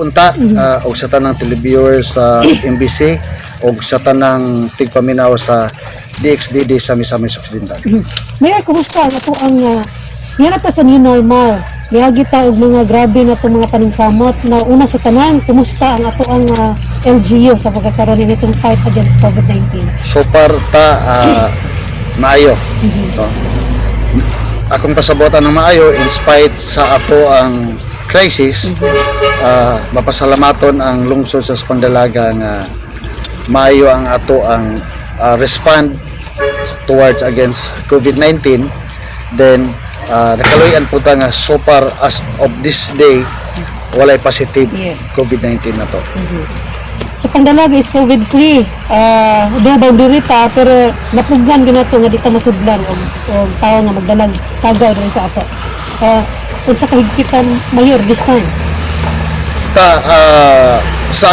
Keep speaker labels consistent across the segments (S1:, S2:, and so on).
S1: unta og sa tanang televiewers sa MBC og sa tanang tigpaminaw sa DXDD sa Misamis Occidental.
S2: Mayor, kumusta ang ato ang yan ata sa new normal? Yagi ta og mga grabe na itong mga paningkamot na una sa tanan, kumusta ang ato ang LGU sa pagkakaroon nitong fight against COVID-19?
S1: So far ta maayo. So, akong pasabotan ng maayo in spite sa ato ang crisis, mapasalamaton ang lungsod sa Spandalaga nga maayo ang ato ang respond towards against COVID-19. Then nakaluyan po ta nga so far as of this day walay positive COVID-19 na to.
S2: Sa Pandalaga is COVID-free. Do boundary ta, pero napuglan din nato nga di ta masudlan og tao nga magdalag tagaw diri sa ato. Unsa kahigpitan mayor this time?
S1: Sa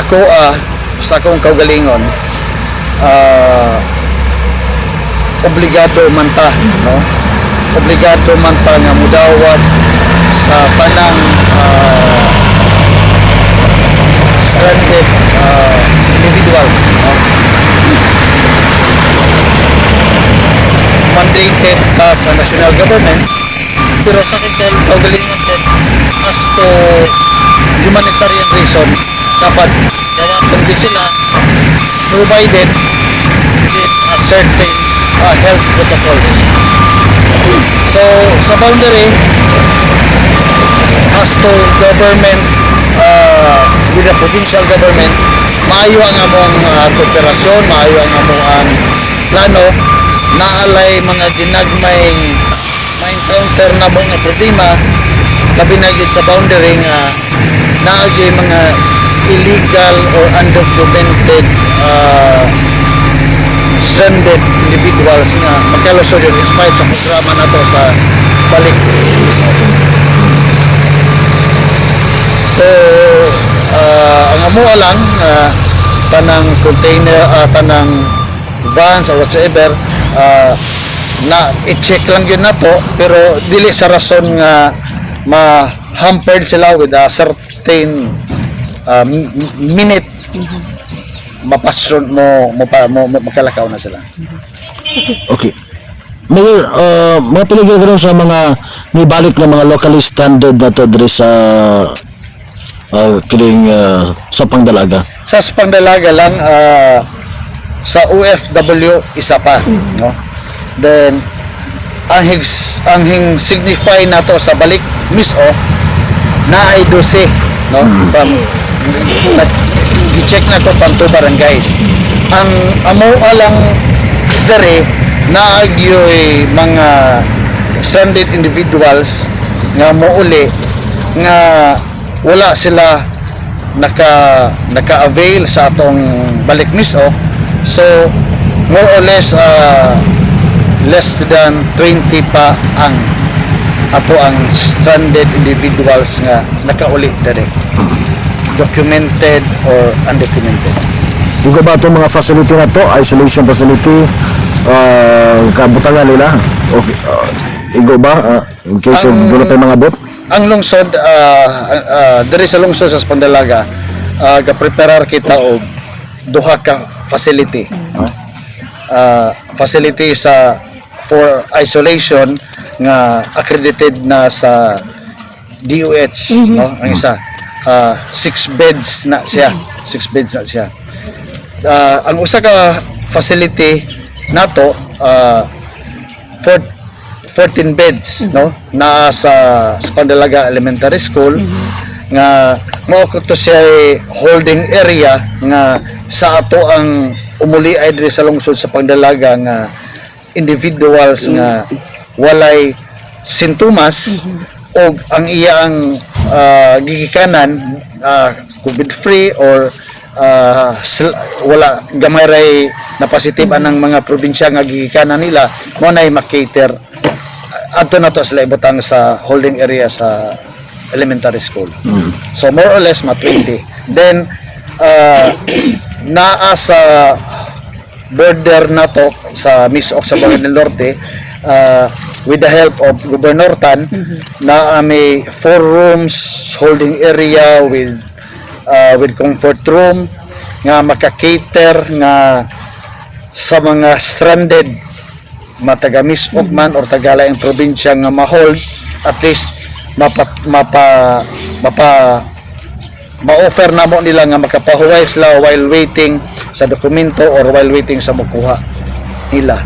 S1: akong kaugalingon, obligado man ta, no? Obligado man ta nga mudawat sa tanang stranded individuals, no? Mandated sa national government, pero sa akin kaugalingon sir, as to humanitarian reason, dapat dawaton din sila provided with a certain health protocols. So sa boundary, as to government with the provincial government, maayo ang among kooperasyon, maayo ang among plano, naalay mga ginagmayng na-encounter na mga problema labi na gid sa boundary nga naagi mga illegal or undocumented stranded individuals nga magkalusod yun despite sa programa na to sa balik. So ang amua lang tanang container, tanang vans or whatsoever, na i-check lang yun na to, pero dili sa rason nga ma-hampered sila with a certain minute mapasron mo makalakaw na sila.
S3: Okay. Mayor, mga pinagiging sa mga nibalik na mga locally stranded na to diri sa kiling sa Pangdalaga.
S1: Sa Pangdalaga lang, sa OFW isa pa, no? Then ang signify na to sa balik miso na ay 12, no? I-check na to pang 2 barangays. Ang amo alang dere naagyoy mga stranded individuals nga mouli nga wala sila naka-avail sa atong balik miso. So more or less less than 20 pa ang ato ang stranded individuals nga nakauli dere, documented or undocumented.
S3: Igo ba itong mga facility na to, isolation facility, kabutangan nila? Okay, igo ba in case of wala pa mga bot?
S1: Ang lungsod, dere sa lungsod sa Spandalaga, ga-preparar kita og duha ka facility, no? Facility sa for isolation nga accredited na sa DOH, no? Ang isa 6 beds na siya. Ang usa ka facility nato 14 beds, no? Na sa Spandalaga Elementary School, nga mao to siya holding area nga sa ato ang umuli ay diri sa lungsod sa Pangdalaga nga individuals nga walay sintomas o ang iyang gigikanan COVID free or wala gamay ray na positive anang mga probinsya nga gigikanan nila mo nay makater adto na to sila ibutang sa holding area sa elementary school. So more or less 20. Then naa sa border na to sa Misok sa Barangay del Norte, with the help of Gobernador Tan, na may 4 rooms holding area with with comfort room nga maka-cater nga sa mga stranded mataga Mismog man or tagala ang probinsya nga ma-hold, at least ma-offer na mo nila nga makapahuway sila while waiting sa dokumento or while waiting sa makuha nila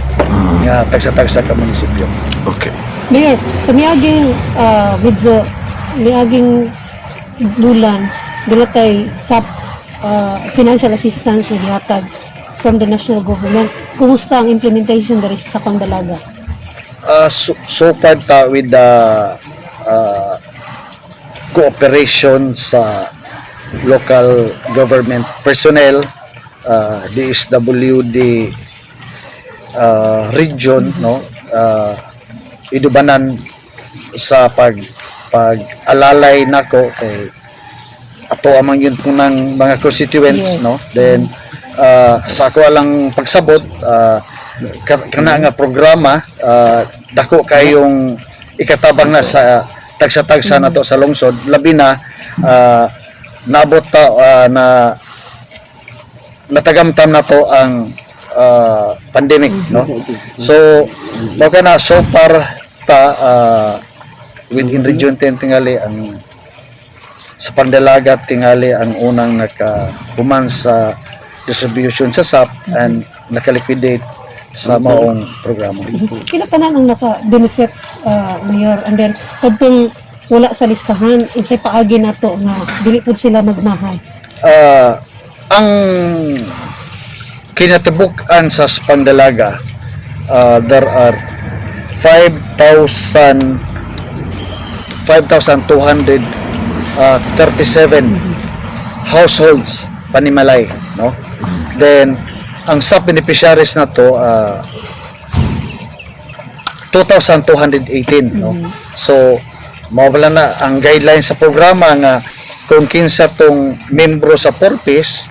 S1: nga tagsa-tagsa ka munisipyo.
S3: Okay.
S2: Mayor, sa miaging medyo miaging bulan, dula tay SAP financial assistance na gihatag from the national government. Kumusta ang implementation diri sa Pangdalaga?
S1: So far ta with the cooperation sa local government personnel, DSWD region, no, idubanan sa pag-alalay nako kay ato amang yun po ng mga constituents,
S2: Yes.
S1: no, then sa ako alang pagsabot, kana nga programa, dako kayong ikatabang na sa tagsa-tagsa na to sa lungsod, labi na naabot ta na natagamtam na to ang pandemic, no. So baka na so far ta within region 10 tingali ang sa Pangdalaga tingali ang unang nakahuman sa distribution sa SAP and nakaliquidate sa maong programa.
S2: Kila pa na ang naka-benefits, Mayor, and then kadtong wala sa listahan, unsay paagi na to na dili pud sila magmahay.
S1: Ang kinatibuk-an sa Pangdalaga, there are 5,237 households panimalay, no. Then ang SAP beneficiaries na to 2,218, no. So mawala na ang guidelines sa programa nga kung kinsa tong membro sa Porpis,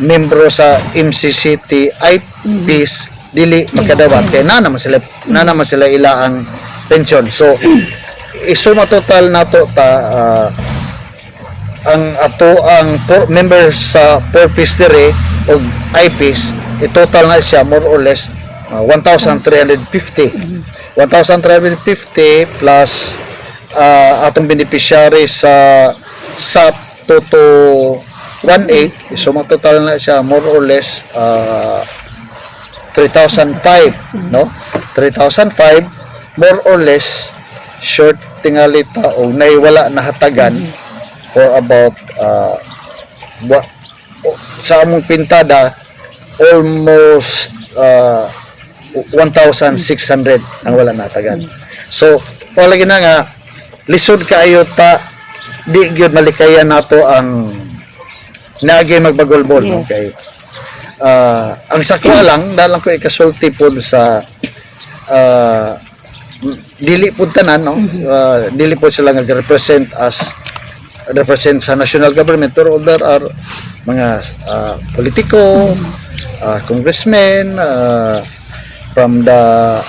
S1: membro sa MCCT IPs, dili makadawat kay na naman sila ilaang pension. So isuma total nato ta ang members sa Porpis dire o IPs, total na siya more or less 1,350 plus atong beneficiary sa SAP 2218, suma total na siya more or less 3,005, no. 3,005 more or less short tingali ta o naiwala na hatagan for about sa among pintada almost 1,600 ang wala natagan. So palagi na nga lisod kaayo ta di gyud malikayan nato ang naagay magbagolbol,
S2: Yes.
S1: okay. Ang sakwa lang dalang ko ikasulti pod sa dili pod tanan, no. Dili pod sila nga represent sa national government, pero there are mga politiko, congressmen, from the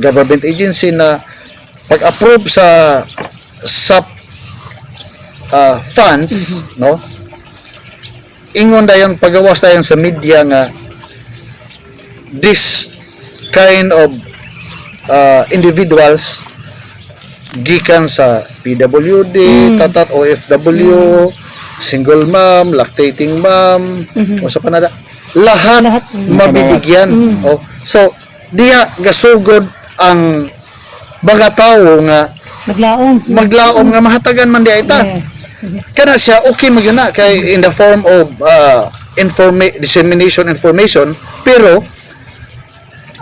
S1: government agency na pag-approve sa SAP funds, no. Ingon dayon pagawas dayon sa media nga this kind of individuals gikan sa PWD, tatat OFW, single mom, lactating mom, o sa panada, lahat mabibigyan. Oh, so diya gasugod ang mga tao nga maglaom nga mahatagan man diay ta. Kana siya okay magyana kay in the form of dissemination information, pero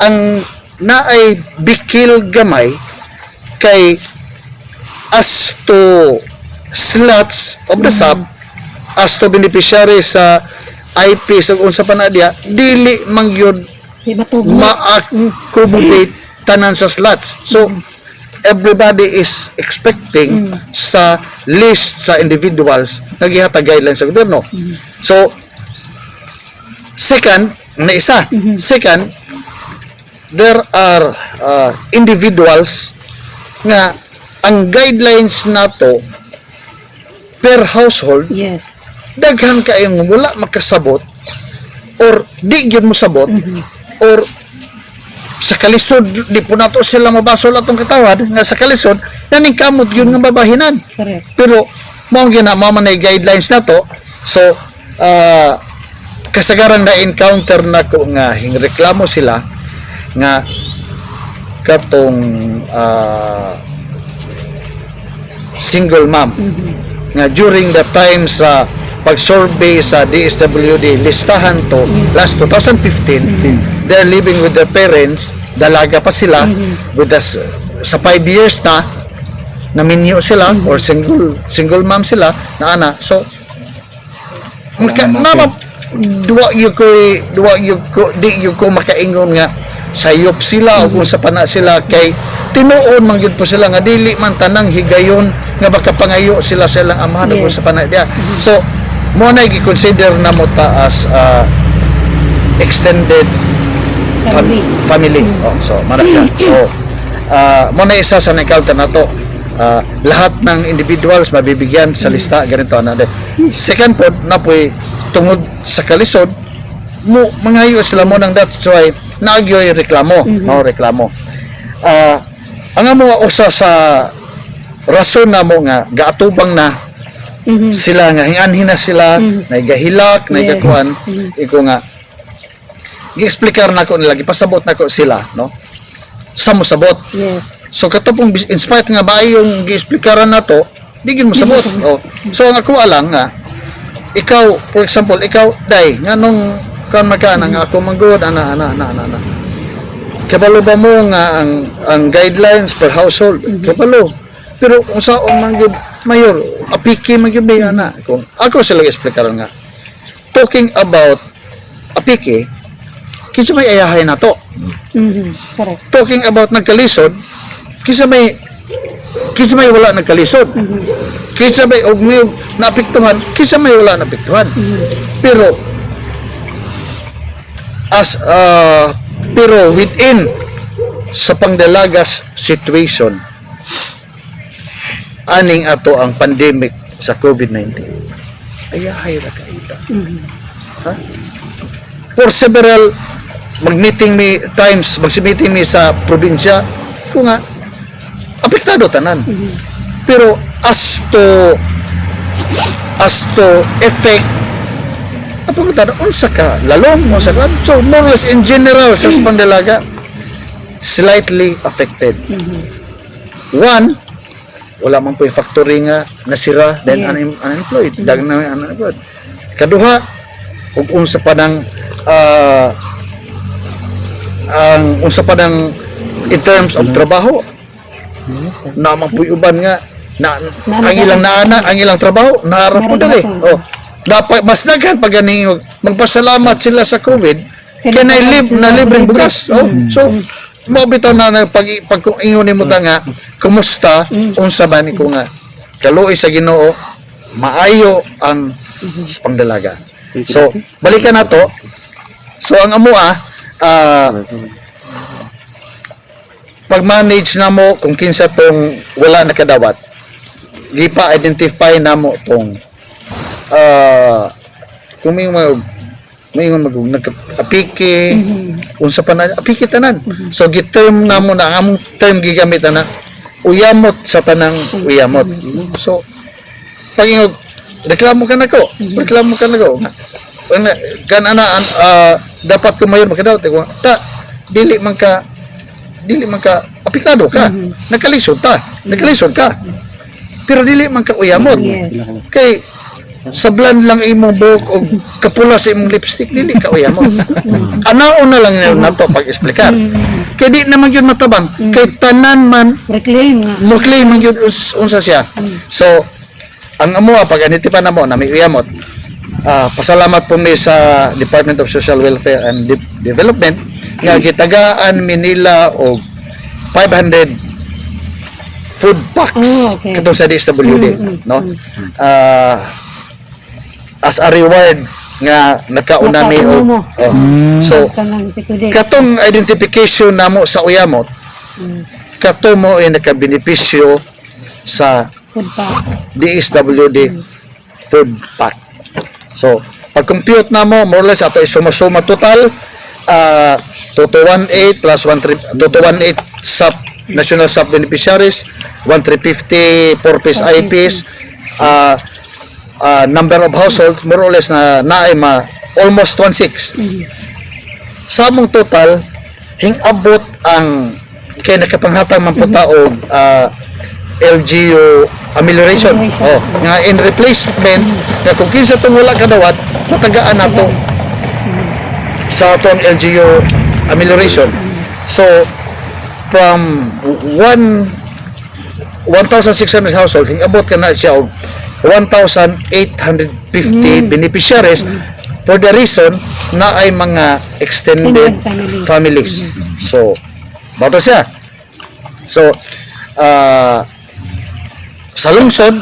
S1: ang naay bikil gamay kay as to slots of the SAP, as to beneficiary sa IP sa unsa pa na diya, dili mangyud ma-accommodate tanan sa slots. So everybody is expecting sa list sa individuals nga gihatag guidelines sa gobyerno. So second, there are individuals nga ang guidelines nato per household,
S2: Yes.
S1: daghan kayong wala makasabot or di gyud mo sabot or sa kalisod di po nato sila mabasol atong katawad nga sa kalisod naning kamot yun nga babahinan.
S2: Correct.
S1: Pero mao gina mao man ay guidelines nato. So kasagaran na encounter na ko nga hingreklamo sila nga katong single mom nga during the time sa pag-survey sa DSWD listahan to last 2015 they're living with their parents, dalaga pa sila with us sa 5 years na minyo sila or single mom sila na ana. So duwa yung ko di yung ko makaingon nga sayop sila o kung sa pana sila kay tinuon man gyud po sila nga dili man tanang higayon nga makapangayo sila sa ilang amahan o kung sa pana dia. So mo na i-consider na mo ta as extended family. Oh, so mana siya. So mo na isa sa encounter na to. Lahat ng individuals mabibigyan sa lista ganito na. Second po na po'y tungod sa kalisod mo mangayo sila mo nang that's why naagyoy reklamo no reklamo ang amo usa sa rason na mo nga gaatubang na sila nga hinganhin na sila naigahilak naigakuan iko nga gi-explicar nako nila gipasabot nako sila no sa mo sabot.
S2: Yes.
S1: So katupong in spite nga ba yung gi-explikaran nato di gyud mo sabot. Oh. So ang ako alang nga ikaw, for example, ikaw, day, nga nung kan magkana nga ako manggod, ana. Kabalo ba mo nga ang guidelines per household? Kabalo. Pero kung saan manggod, mayor, apiki manggod ba ana? Kung ako sila explikaran nga. Talking about apiki, kinsa may ayahay na to.
S2: Correct.
S1: Talking about nagkalisod, kinsa may wala nagkalisod. Kinsa may og may napiktuhan, kinsa may wala napiktuhan. Pero pero within sa pangdalagas situation aning ato ang pandemic sa COVID-19 ayahay ra kaita. Ha? For several mag-meeting mi sa probinsya ko nga apektado tanan. Pero as to effect apa ko tanda unsa ka lalong mo sa kan so more or less in general sa pandalaga slightly affected. One, wala man po yung factory nga nasira then unemployed daghan na unemployed. Kaduha, ug unsa pa nang ang unsa pa nang in terms of trabaho naman po yung uban nga ang ilang trabaho naarap po dali. Oh, dapat mas daghan pag ganing magpasalamat sila sa COVID kaya na libreng bugas. Oh, so mo bitaw na pag ingon nimo ta nga kumusta unsa man ko nga kaluoy sa Ginoo maayo ang pangdalaga. So balikan nato. So ang amua pag-manage na mo kung kinsa tong wala nakadawat gipa-identify na mo tong kung may nagapiki unsa pa na apiki tanan. So giterm na mo na ang among term gigamit na uyamot sa tanang uyamot. So pag reklamo ka nako kan ana dapat ko mayor makadawat ta dili man ka apektado ka. Nakalisod ka. Pero dili man ka uyamot. Kay sablan lang imong buhok o kapula sa imong lipstick dili ka uyamot. Anaon na lang na to pag-explicar. Kay di naman yun matabang. Kay tanan man reclaim man yun unsa siya. So ang amo pag-identify na mo na may uyamot. Pasalamat po mi sa Department of Social Welfare and Development nga gitagaan mi nila og 500 food packs kadto sa DSWD no as a reward nga nakauna mi og so katong identification namo sa uyamot kato mo ay nakabenepisyo sa DSWD food pack. So, pag-compute na mo, more or less, ato isuma-suma total, 2218 plus 2218 SAP, National SAP beneficiaries, 1350 4-piece IPs, number of households, more or less na naay almost 1.6. Sa among total, hingabot ang kay nakapanghatag man po taog LGU amelioration. Oh, nga in replacement nga kung kinsa tong wala kadawat, matagaan nato sa atong LGU amelioration. So from 1,600 households, hingabot ka na siya og 1,850 beneficiaries for the reason na ay mga extended families. So, bato siya. So, sa lungsod,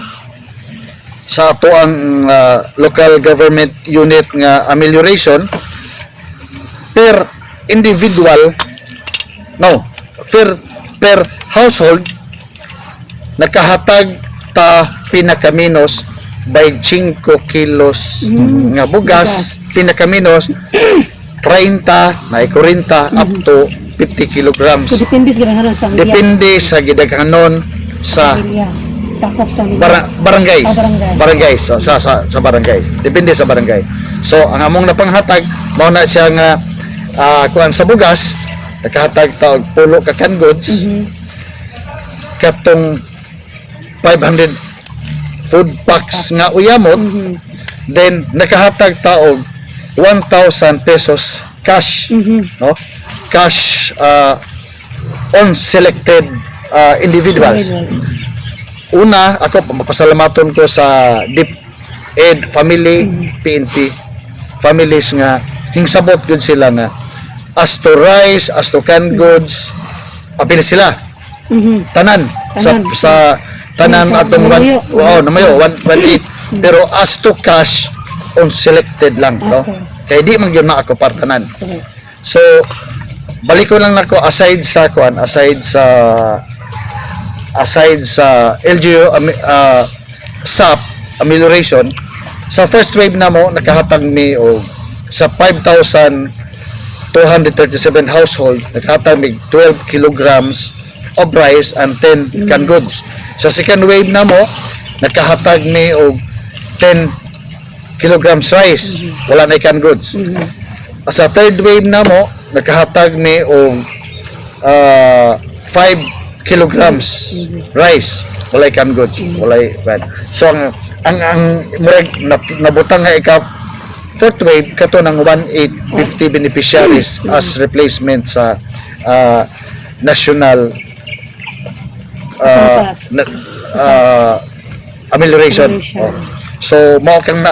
S1: sa ato ang local government unit nga amelioration, per individual, per household, nakahatag ta pinakaminos by 5 kilos nga bugas, pinakaminos 30 na 40 up to 50 kilograms.
S2: So depende sa ganahan sa pamilya.
S1: Depende sa gidaghanon sa
S2: Pamilya. Sakop sa pamilya.
S1: barangays.
S2: Barangay.
S1: Barangays. So, sa barangay. Depende sa barangay. So ang among napanghatag mao na siya nga kuan sa bugas, nakahatag ta og pulo ka canned goods. Katong 500 food packs nga uyamot, then nakahatag ta og 1,000 pesos cash, no? Cash on selected individuals. Una, ako mapasalamaton ko sa DepEd family, PNP families nga hingsabot gud sila nga as to rice, as to canned goods, apil sila. Tanan sa tanan atong namayo 118, pero as to cash on selected lang, no? Kay di man gyud na ako partanan. So balik ko lang nako aside sa LGU SAP amelioration, sa first wave na mo nakahatag ni og sa 5,237 household, nakahatag mig 12 kilograms of rice and 10 canned goods. Sa second wave na mo nakahatag ni og 10 kilograms rice, wala na canned goods. Sa third wave na mo nakahatag ni og 5 kilograms rice, wala canned goods, wala bread. So ang nabutang nga fourth wave kato ng 1,850 beneficiaries as replacement sa national amelioration. Oh. So mao kang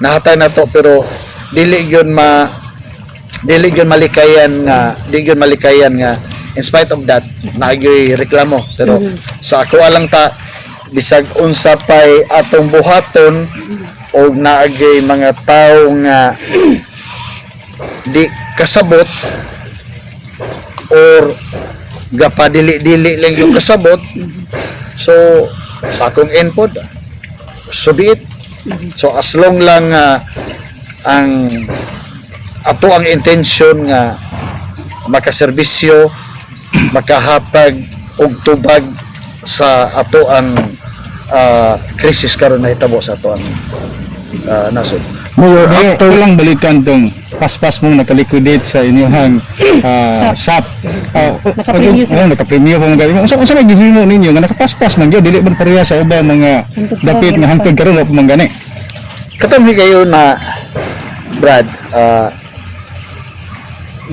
S1: nahatay na to, pero dili gyud malikayan nga in spite of that naagyoy reklamo, pero sa ako alang ta bisag unsa pay atong buhaton o naagay mga tao nga di kasabot or gapadili-dili lang yung kasabot, so sa akong input so be it. So as long lang ang ato ang intention nga makaserbisyo, makahatag og tubag sa ato ang krisis karon na hitabo sa ato ang nasod.
S3: Mayor,
S4: After lang balikan tong paspas mong nakaliquidate sa inyong SAP.
S2: Naka-preview sila.
S4: Naka-preview po mga unsa may gihimo ninyo nga nakapaspas man gyud dili man pareha sa ubang mga dapit nga hangtod karon wa man gani.
S1: Katong kayo na Brad,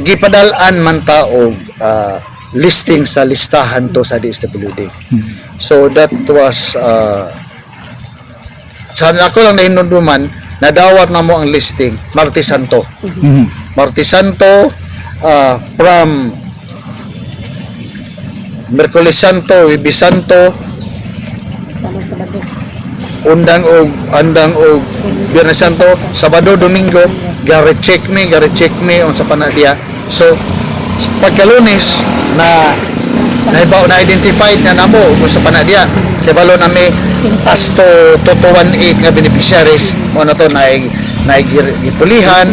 S1: gipadalaan man ta og listing sa listahan to sa DSWD. So that was sa ako lang nahinunduman, nadawat na mo ang listing Martes Santo. Martes Santo, from Miyerkules Santo, Huwebes Santo, andang og Biyernes Santo, Sabado, Domingo, gari check me on sa panadya. So pagka Lunes na naibaw na identified nga namo kung sa panadya kabalo nami as to 218 nga beneficiaries mo na to na gipulihan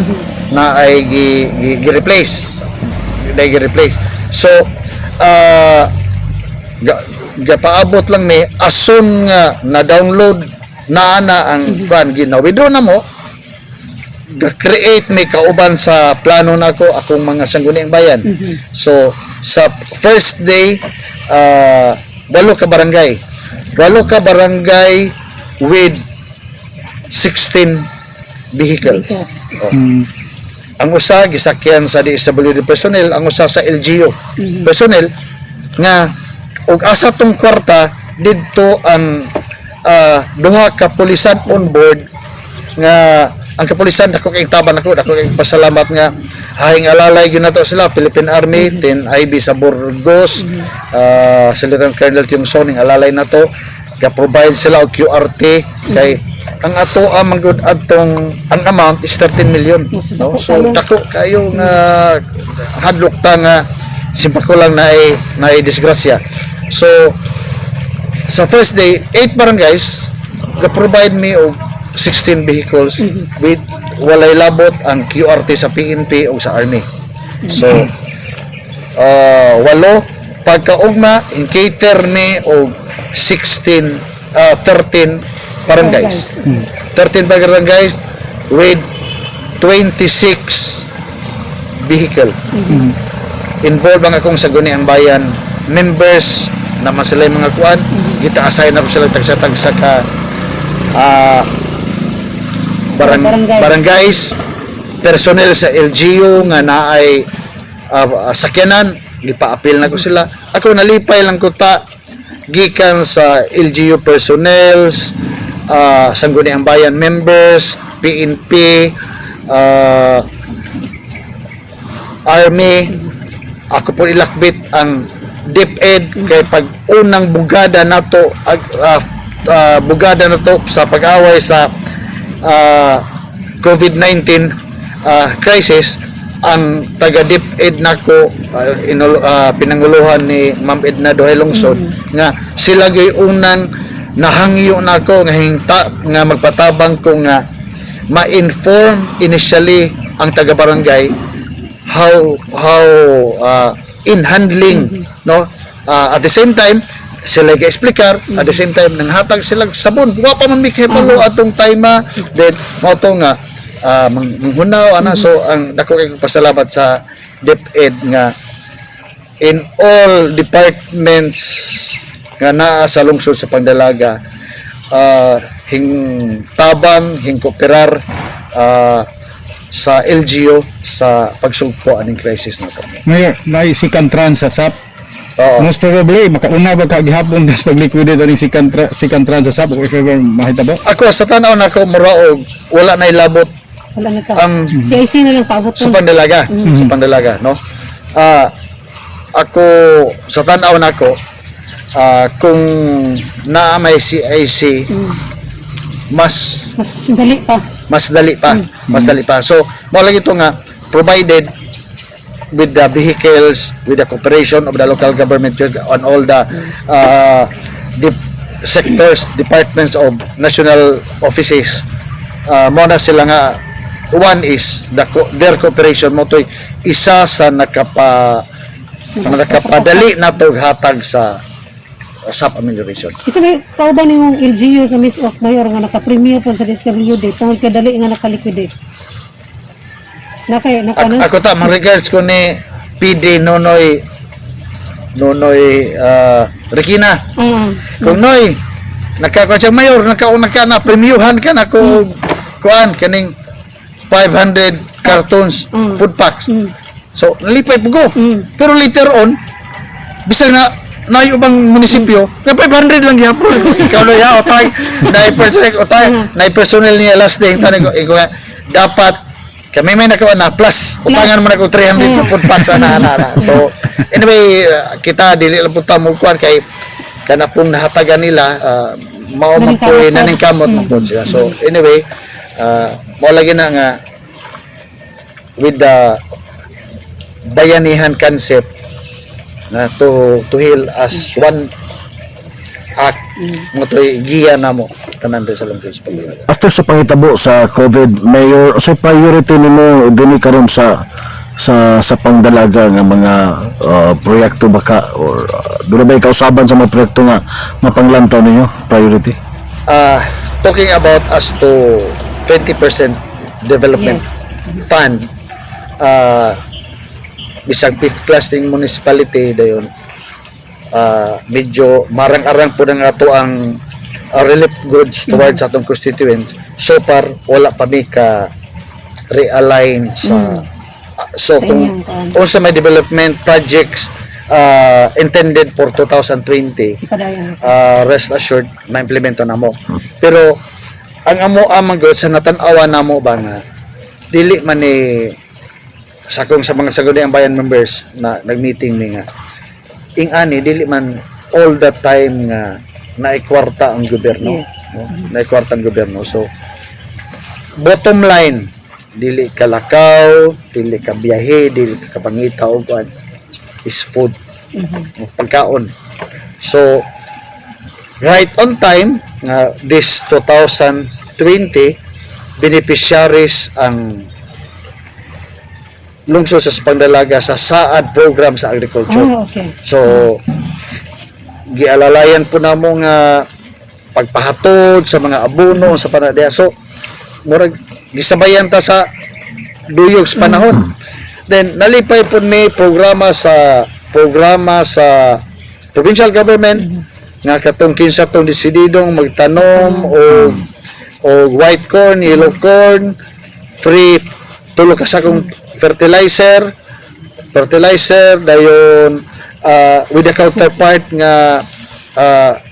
S1: na ay gi-replace so gapaabot lang ni ason nga na download na ang plan ginawido na mo ga-create may kauban sa plano nako akong mga sangguniang bayan. So sa first day 8 ka barangay with 16 vehicles. Oh. Ang usa gisakyan sa DSWD personnel, ang usa sa LGU personnel nga og asa tong kwarta didto ang duha ka pulisan on board nga ang kapulisan dako kay taban dako kay pasalamat nga haing alalay gyud nato sila Philippine Army 10 IB sa Burgos sa Lieutenant Colonel Tiongson ing alalay nato ga-provide sila og QRT kay ang ato ang good atong ang amount is 13 million no so dako kayo nga hadlok ta nga simpako lang na disgrasya so sa first day 8 barangays ga-provide me og 16 vehicles with walay labot ang QRT sa PNP o sa Army. So 8 pagkaugma in cater ni og 13 barangays. 13 barangays with 26 vehicles. Involved ang akong saguni ang bayan members na masalay mga kuan kita assign na sila tagsa ka barangays personnel sa LGU nga naay sakyanan gipa-appeal na ko sila ako nalipay lang ko ta gikan sa LGU personnel sangguniang bayan members PNP Army ako po ilakbit ang DepEd kay pag unang bugada nato sa pag-away sa COVID-19 crisis ang taga DepEd nako pinanguluhan ni Ma'am Edna Dohay Lungsod nga sila gay unang nahangyo nako nga hingta nga magpatabang ko nga ma-inform initially ang taga barangay how in handling no at the same time sila ga-explicar at the same time nanghatag sila sabon wa pa man mikahibalo atong time then mo to nga manghunaw ana so ang dako kay pasalamat sa DepEd nga in all departments nga naa sa lungsod sa Pangdalaga hing tabang hing kooperar sa LGU sa pagsugpo aning crisis nato.
S4: Mayor, naisikan trans sa SAP.
S1: Oo.
S4: Most probably makauna ba ka gihapon des pag-liquidate aning sikan trans sa SAP if ever mahitabo.
S1: Ako sa tanaw nako muraog wala na ilabot
S2: Wala na ka.
S1: ang
S2: CIC na lang paabot
S1: sa Pandalaga, sa Pandalaga, no? Ako sa tanaw nako kung naa may CIC mas
S2: dali pa.
S1: mas dali pa. So, mo lang ito nga provided with the vehicles, with the cooperation of the local government on all the sectors, departments of national offices. Mo na sila nga one is their cooperation mo to'y isa sa nakapadali na to hatag sa SAP amelioration.
S2: Isa may kauban nimong LGU sa Miss of Mayor nga naka-premium po sa DSWD tungkol kadali nga naka-liquidate.
S1: Ako ta mang regards ko ni PD Nonoy Regina. Kung Noy nakakuha siya mayor naka na premiuhan ka na ko kuan kaning 500 cartons food packs. So nalipay pugo. Pero later on bisag na yung ubang munisipyo nga 500 lang gyapon. Ikaw no ya otay na personnel niya last day tanong ko dapat kami may nakawa na plus utangan man ako 300 food packs ana. So anyway kita dili lang punta mo kuan kay kana pong nahatagan nila mao man po naningkamot mo po siya. So anyway mo lagi na nga with the bayanihan concept na to heal as one act mo to giya na mo tanan sa Longkins Pagdalaga.
S3: After sa pangitabo sa COVID, Mayor, sa priority nimo dinhi karon sa pangdalaga nga mga proyekto baka or doon ba kausaban sa mga proyekto nga mapanglantaw ninyo priority?
S1: Talking about as to 20% development
S2: Yes.
S1: fund, bisag 5th class ng municipality dayon, medyo marang-arang po na nga to ang relief goods towards atong constituents. So far wala pa mi ka realign sa so
S2: Sa
S1: kung
S2: inyong
S1: unsa may development projects intended for 2020,
S2: Padayon.
S1: rest assured ma-implemento na mo. Pero ang amo amang good sa natanawa na mo ba nga dili man ni sakong sa mga Sangguniang Bayan members na nagmeeting ni nga ing ani dili man all the time nga naikwarta ang gobyerno.
S2: Yes.
S1: No? Naikwarta ang gobyerno. So bottom line, dili ka lakaw, dili ka biyahe, dili ka kapangita o kuan is food. Pagkaon. So right on time nga this 2020 beneficiaries ang lungsod sa Pagdalaga sa SAAD program sa agriculture.
S2: Okay.
S1: So gialalayan po namo nga pagpahatod sa mga abono sa panadya. So murag gisabayan ta sa duyog sa panahon. Then nalipay po may programa sa provincial government nga katong kinsa tong desididong magtanom o white corn, yellow corn, free tulo ka sakong fertilizer dayon with the counterpart nga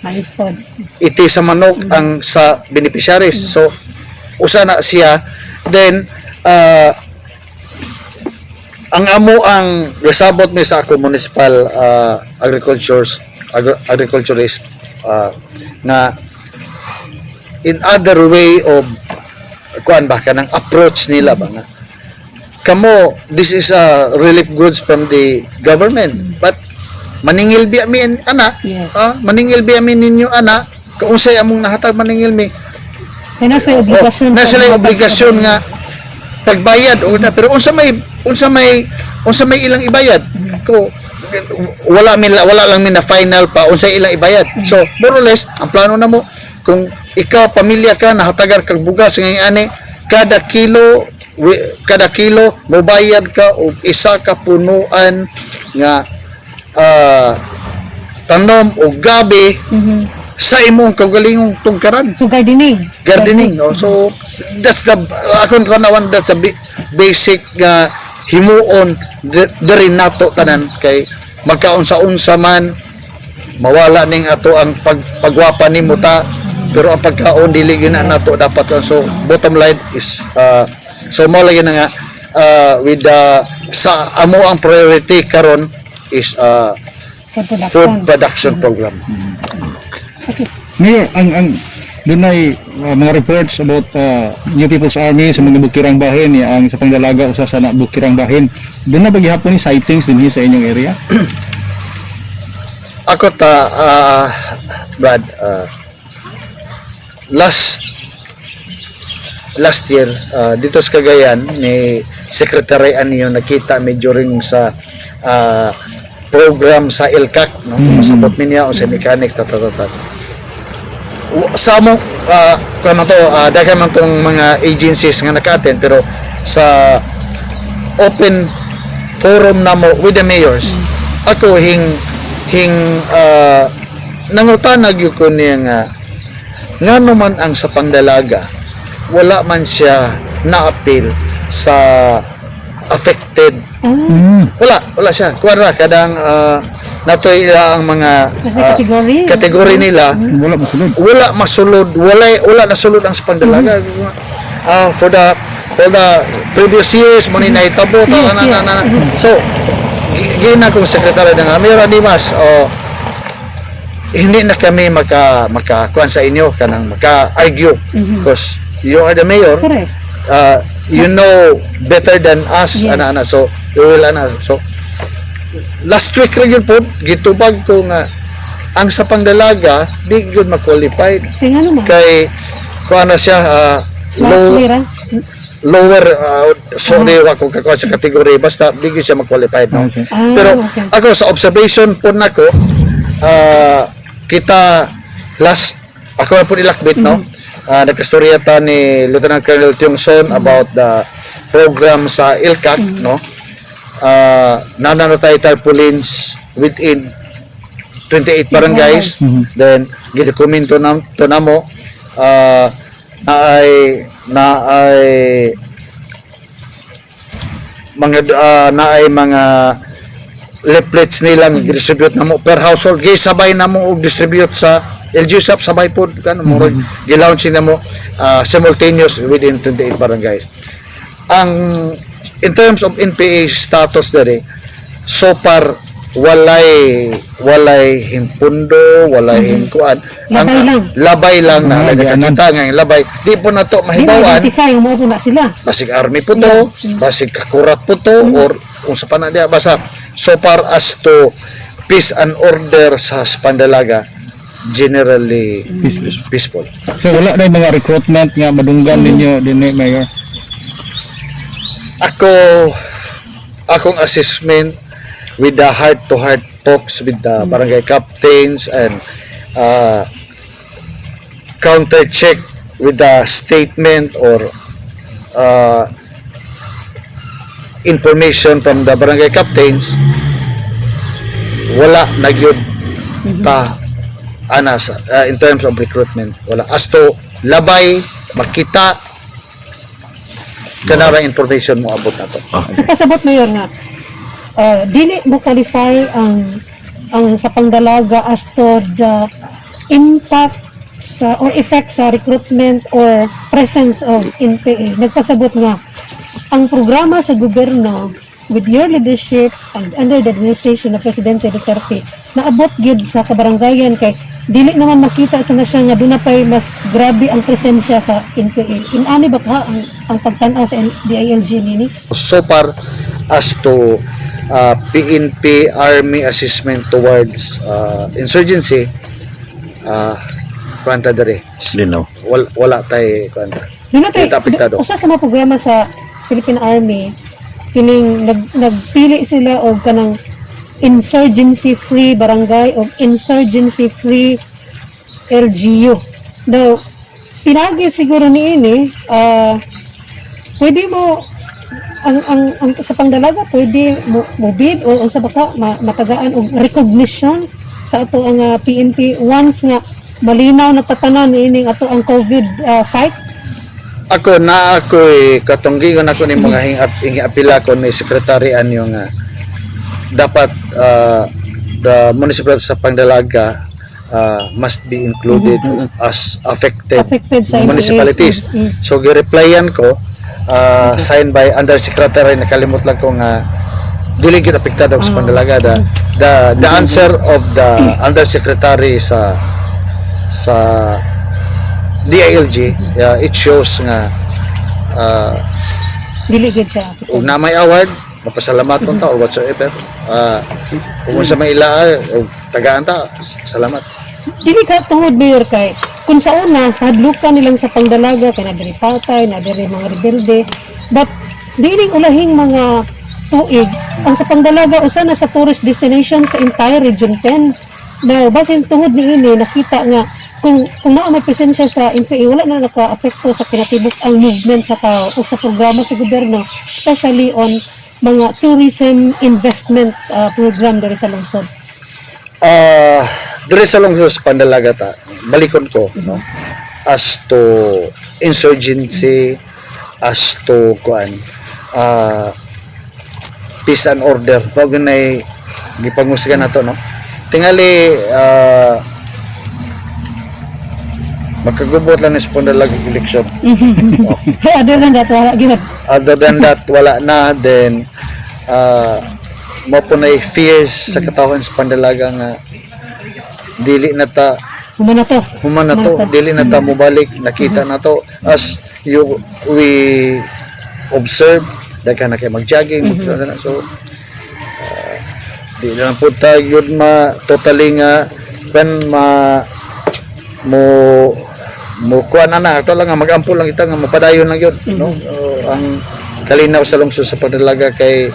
S2: Ayos po.
S1: iti sa manok ang sa beneficiaries. So usa na siya. Then ang amo ang resabot mi sa ako municipal agriculturist na in other way of kuan ba kanang approach nila ba nga kamo this is a relief goods from the government but maningil biya mi ana.
S2: Yes.
S1: Maningil biya mi ninyo ana kung unsay among nahatag maningil mi.
S2: Kaya nasa obligasyon.
S1: Na sila yung obligasyon nga pagbayad o na pero unsa may ilang ibayad ko wala lang mi na final pa unsay ilang ibayad. So more or less ang plano na mo kung ikaw pamilya ka nahatagar kag bugas ngayon ani kada kilo mobayad ka og isa ka punuan nga tanom o gabi sa imong kaugalingong tungkaran.
S2: So gardening.
S1: Oh. So that's the akon kanawan that's a basic himuon diri nato tanan kay magkaunsa-unsa man mawala ning ato ang pagwapa nimo ta pero ang pagkaon dili gyud na nato dapat. So bottom line is so mo lagi na nga with sa amo ang priority karon is food production program.
S4: Mayor, ang dunay mga reports about New People's Army sa mga bukirang bahin ang sa Pagdalaga usa sa bukirang bahin. Doon na bagyapon ni sightings din sa inyong area?
S1: Ako Brad, last year dito sa Cagayan ni Secretary Anio nakita mi during sa program sa ILCAC no masabot mi niya o sa mechanics sa mo kuno to daghan man tong mga agencies nga naka-attend pero sa open forum namo with the mayors ako nangutanag yun ko niya nga naman ang sa Pagdalaga wala man siya na-appeal sa affected. Wala siya kuwara kadang natoy ang mga kategory nila wala masulod wala nasulod ang sa Pagdalaga. For the previous years mo ni naitabo so gina kong sekretary ng Mayor Animas hindi na kami maka sa inyo kanang maka-argue because you are the mayor.
S2: Correct.
S1: You know better than us.
S2: Yes.
S1: So you will so last week rin yun po, gitubag ko nga ang sa pangdalaga di yun ma-qualified
S2: Kaya ano man.
S1: kay kung ano siya
S2: Last year, ah.
S1: lower sorry ako kakuha sa kategory basta di yun siya ma-qualified no?
S4: sir.
S1: Pero
S2: Okay.
S1: ako sa observation po nako kita last ako po nilakbit no nagkastorya ta ni Lieutenant Colonel Tiongson about the program sa ILCAC no nananatay tarpaulins within 28 barangays then gidokumento to namo na ay mga leaflets nila distribute namo per household gisabay namo og distribute sa LGUSAP sabay po kan mo gilaunch namo simultaneous within 28 barangays. Ang in terms of NPA status dere so far walay himpundo walay himkuan labay lang na nagkakita nga labay di po na to
S2: Di
S1: mahibawan
S2: ma-identify, umuupo na sila.
S1: basig army po to basig kakurat po to or kung sa pana dia basta so far as to peace and order sa Pandalaga generally peaceful.
S4: So wala na yung mga recruitment nga madunggan ninyo din Mayor.
S1: Akong assessment with the heart-to-heart talks with the barangay captains and counter-check with the statement or information from the barangay captains, wala na yun ta in terms of recruitment. Wala. As to labay, makita, kanarang information mo abot na to.
S2: Kasabot Mayor nga, dili mo qualify ang sa pangdalaga as to the impact sa or effect sa recruitment or presence of NPA. Nagpasabot nga ang programa sa gobyerno with your leadership and under the administration of Presidente Duterte naabot gid sa kabarangayan kay dili naman makita sa na siya nga doon na pa'y mas grabe ang presensya sa NPA. Inani ba ka ang pagtanaw sa DILG nini?
S1: So far as to PNP Army assessment towards insurgency kwanta dere
S3: Linaw.
S1: wala tay kwanta
S2: Dili tay
S1: apektado.
S2: usa sa mga programa sa Philippine Army kining nagpili sila og kanang insurgency free barangay o insurgency free LGU. Now, pinagi siguro niini pwede mo ang sa pangdalaga pwede mo bid o unsa ba ka matagaan og recognition sa ato ang PNP once nga malinaw na tatanan ining ato ang COVID fight.
S1: Ako katunggingon ako ni mga hingi-apila ko ni secretary anyo nga dapat the municipality sa Pangdalaga must be included as affected
S2: sa
S1: municipalities. So gi-replyan ko signed by undersecretary, nakalimot lang ko nga dili gid apektado sa Pangdalaga. The answer of the undersecretary sa DILG it shows nga
S2: Dili gid siya.
S1: ug na may award mapasalamat ko ta or whatsoever kung sa may ila o tagaan ta salamat.
S2: Dili ka tungod Mayor kay kung sa una hadlukan nilang sa Pangdalaga kay nadiri patay, nadiri mga rebelde, but diling ulahing mga tuig ang sa Pangdalaga usa na sa tourist destination sa entire Region 10. Now basin tungod niini nakita nga kung naa may presensya sa NPA wala na naka-apekto sa kinatibuk ang movement sa tao o sa programa sa gobyerno, especially on mga tourism investment program diri sa lungsod.
S1: Dire sa lungsod sa Pangdalaga ta balikon ko no as to insurgency, as to peace and order pag nay gipangusgan nato no tingali makagubot lang sa Pangdalaga election.
S2: Other than that, wala gid.
S1: Other than that, wala na. Then, mo po na fears sa katawan sa Pangdalaga nga dili na ta human na to, dili na ta mubalik, nakita na to as we observe daghan na kay mag-jogging so di lang po tayo totally nga kan mo kuan na ato lang nga magampo lang kita nga mapadayon lang yun, no? Ang kalinaw sa lungsod sa pagdalaga kay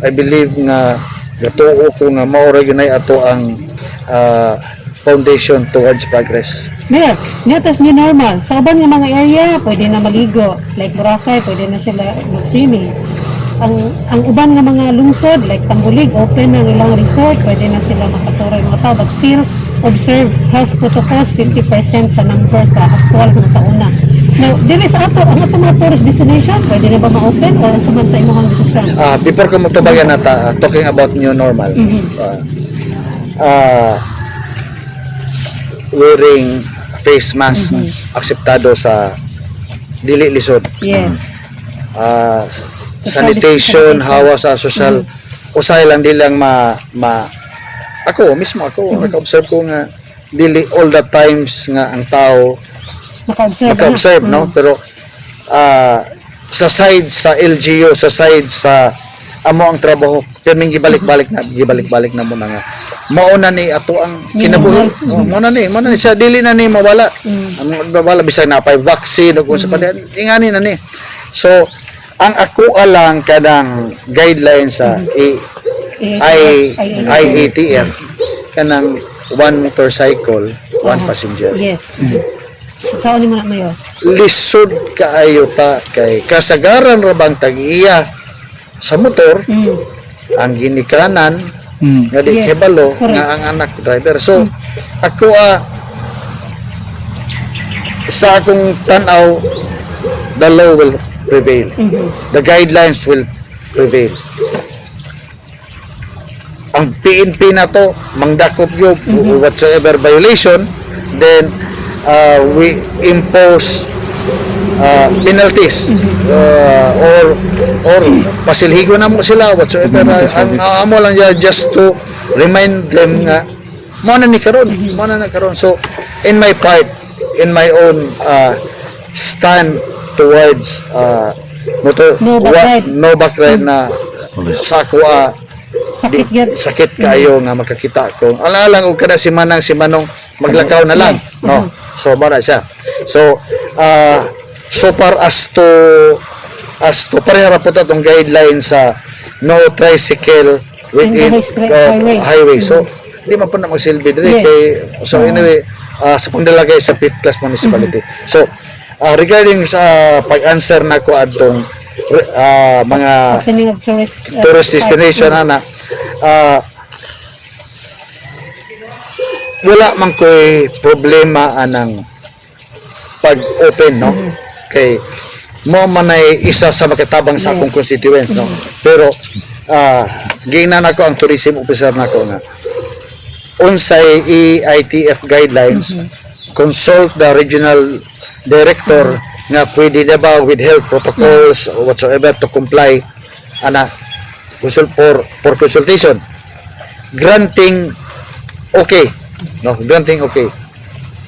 S1: I believe nga gatuo ko nga maura gyud ato ang foundation towards progress.
S2: Mayor, niyatas new normal. Sa uban nga mga area, pwede na maligo. Like Boracay, pwede na sila mag-swimming. Ang uban nga mga lungsod, like Tambulig, open ang ilang resort, pwede na sila makasura yung mga tao. But still, observe health protocols 50% sa number sa actual sa una. Now, dili sa ato, ang ato mga tourist destination, pwede na ba ma-open or sa man sa imong desisyon?
S1: Before ko magtubagan nata, talking about new normal, wearing face mask akseptado sa dili lisod.
S2: Yes.
S1: Sanitation, hawa sa social, usay lang di lang ako naka-observe ko nga dili all the times nga ang tao
S2: Naka-observe,
S1: no, pero sa side sa LGU, sa side sa amo ang trabaho, kaming gibalik-balik na mo na nga mauna ni ato ang kinabuhi. Mauna ni siya dili na ni mawala. Ang mawala bisag na pay vaccine o kung sa padan ingani na ni. So ang ako alang kanang guideline sa IATF kanang one motorcycle, one passenger.
S2: Yes. Saan ni mga mayor?
S1: Lisod kaayo ta kay kasagaran ra bang tag-iya sa motor ang ginikanan nga di
S2: Yes,
S1: kebalo
S2: correct.
S1: nga ang anak driver. So ako sa akong tanaw, the law will prevail. The guidelines will prevail. Ang PNP na to mangdakop gyud whatsoever violation, then we impose penalties or pasilhigo na mo sila whatsoever. Ang amo lang just to remind them nga mo na karon. So in my part, in my own stand towards
S2: No back ride.
S1: na sa ako
S2: Sakit yan.
S1: sakit kayo nga makakita ko. Alalang og kada si Manong maglakaw na lang,
S2: Yes.
S1: no. So bara siya. So so far as to parehara po itong guideline sa no tricycle within highway. So di man po na magsilbi diri
S2: Yes.
S1: kay so anyway sa pagdalagay sa 5th class municipality. So regarding sa pag-answer nako adtong mga
S2: Opening of
S1: tourist destination na wala man ko'y problema anang pag-open, no? Kay mo man ay isa sa makatabang sa akong constituents, no? Pero gingnan ako ang tourism officer nako nga unsay EITF guidelines, consult the regional director nga pwede na ba with health protocols or whatsoever to comply for consultation. Granting okay,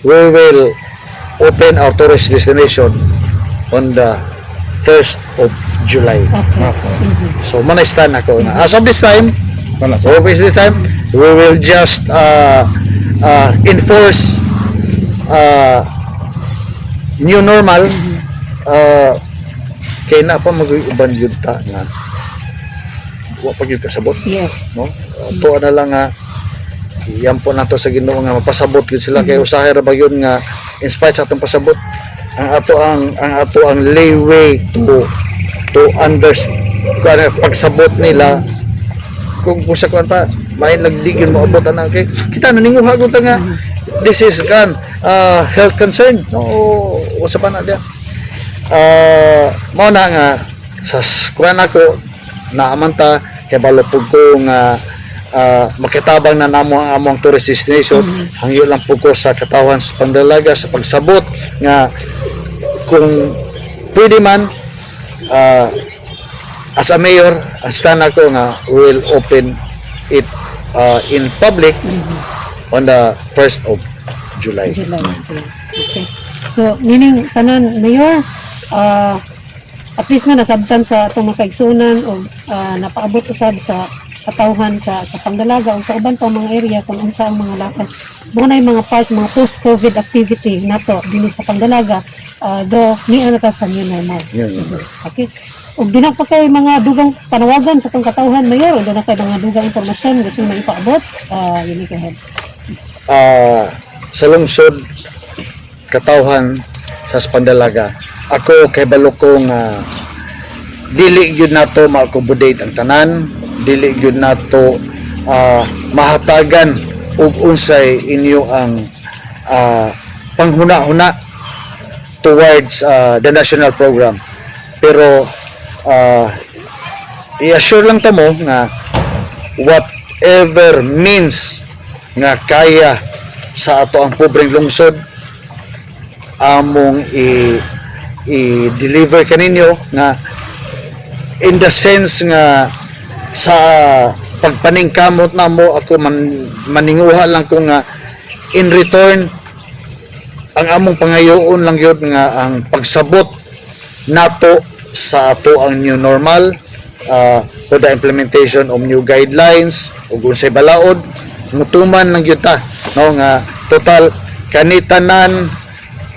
S1: we will open our tourist destination on the 1st of July. So stand ako na as of this time,
S4: Wala sa.
S1: we will just enforce new normal. Kay na pa mag-uban yun ta nga wa pa gyud kasabot,
S2: Yes.
S1: no? Tuwa na lang nga yan po nato sa Ginoo nga mapasabot gyud sila kay usahay ra ba yun nga in spite sa atong pasabot ang ato ang leeway to understand pagsabot nila kung sa kuan pa may nagdigin mo abot ana kay kita naninguha ko ta nga this is health concern, no? O sa pa na dia mao na nga sa kuan ako naamanta kay balupog ko nga makitabang na namo ang among tourist destination. Hangyo lang po ko sa katawan sa pandalaga sa pagsabot nga kung pwede man as a mayor ang stand ako nga will open it in public on the 1st of July.
S2: Okay. So, meaning, tanan, Mayor, at least na nasabtan sa itong makaigsunan o napaabot usab sa katawhan sa pangdalaga o sa uban pa mga area kung unsa ang mga lakad. Buo na yung mga parts, mga post-COVID activity nato din sa pangdalaga, do niya na ta sa new normal. Okay. Ug di na pa kay mga dugang panawagan sa tong katawhan mayor, o do na kay mga dugang impormasyon gusto mo ipaabot, yun ka head.
S1: Sa lungsod katawhan sa Spandalaga, ako kay baloko nga dili gyud nato ma-accommodate ang tanan, dili gyud nato mahatagan ug unsay inyo ang panghuna-huna towards the national program. Pero i-assure lang ta mo nga whatever means nga kaya sa ato ang pobreng lungsod among i-deliver kaninyo nga in the sense nga sa pagpaningkamot na mo ako maninguha lang ko nga in return ang among pangayoon lang yun nga ang pagsabot nato sa ato ang new normal for the implementation of new guidelines ug unsay balaod mutuman lang yun ta no nga total kanitanan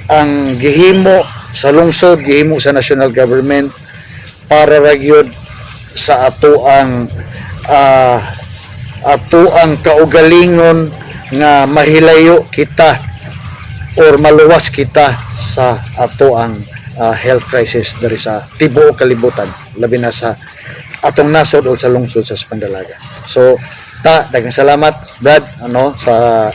S1: ang gihimo sa lungsod, gihimo sa national government para ragyod sa ato ang kaugalingon nga mahilayo kita or maluwas kita sa ato ang health crisis diri sa tibuok kalibutan, labi na sa atong nasod o sa lungsod sa Spandalaga. So daghang salamat Brad sa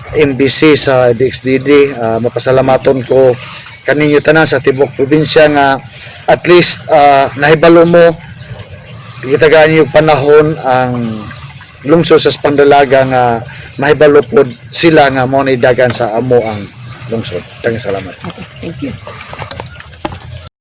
S1: MBC sa DXDD. Mapasalamaton ko kaninyo tanan sa tibok probinsya nga at least nahibalo mo gitagaan niyo panahon ang lungsod sa Spandalaga nga mahibalo pod sila nga mo dagan sa amo ang lungsod. Daghang salamat.
S2: Okay, thank you.